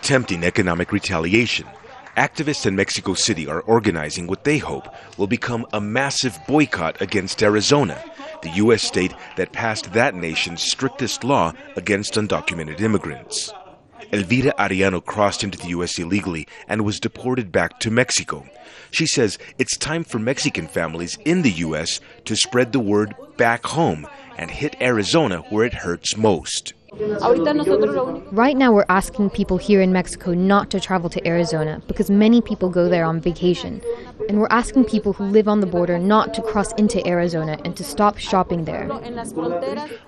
attempting economic retaliation. Activists in Mexico City are organizing what they hope will become a massive boycott against Arizona, the U.S. state that passed that nation's strictest law against undocumented immigrants. Elvira Arellano crossed into the U.S. illegally and was deported back to Mexico. She says it's time for Mexican families in the U.S. to spread the word back home and hit Arizona where it hurts most. Right now we're asking people here in Mexico not to travel to Arizona because many people go there on vacation. And we're asking people who live on the border not to cross into Arizona and to stop shopping there.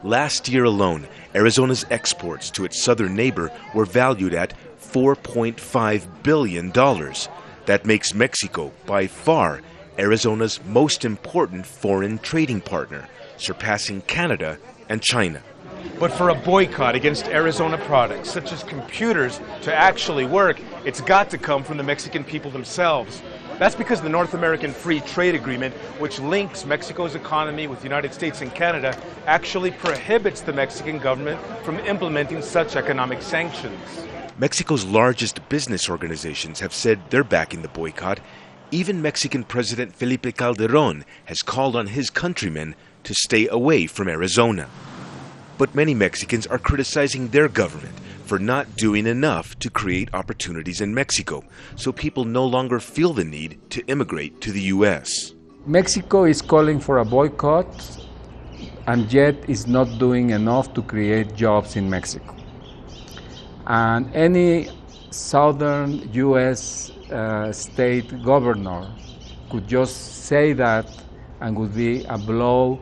Last year alone, Arizona's exports to its southern neighbor were valued at $4.5 billion. That makes Mexico, by far, Arizona's most important foreign trading partner, surpassing Canada and China. But for a boycott against Arizona products, such as computers, to actually work, it's got to come from the Mexican people themselves. That's because the North American Free Trade Agreement, which links Mexico's economy with the United States and Canada, actually prohibits the Mexican government from implementing such economic sanctions. Mexico's largest business organizations have said they're backing the boycott. Even Mexican President Felipe Calderón has called on his countrymen to stay away from Arizona. But many Mexicans are criticizing their government for not doing enough to create opportunities in Mexico, so people no longer feel the need to immigrate to the U.S. Mexico is calling for a boycott and yet is not doing enough to create jobs in Mexico. And any southern U.S. State governor could just say that and would be a blow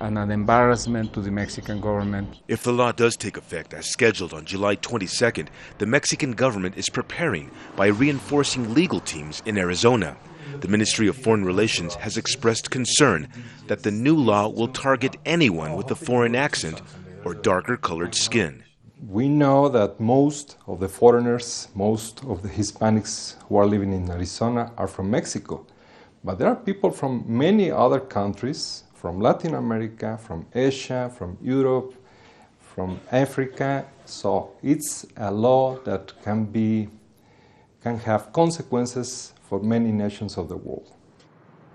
and an embarrassment to the Mexican government. If the law does take effect as scheduled on July 22nd, the Mexican government is preparing by reinforcing legal teams in Arizona. The Ministry of Foreign Relations has expressed concern that the new law will target anyone with a foreign accent or darker colored skin. We know that most of the foreigners, most of the Hispanics who are living in Arizona are from Mexico. But there are people from many other countries, from Latin America, from Asia, from Europe, from Africa. So it's a law that can have consequences for many nations of the world.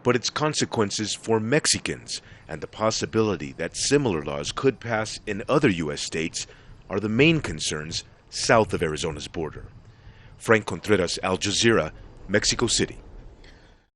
But its consequences for Mexicans and the possibility that similar laws could pass in other U.S. states are the main concerns south of Arizona's border. Franc Contreras, Al Jazeera, Mexico City.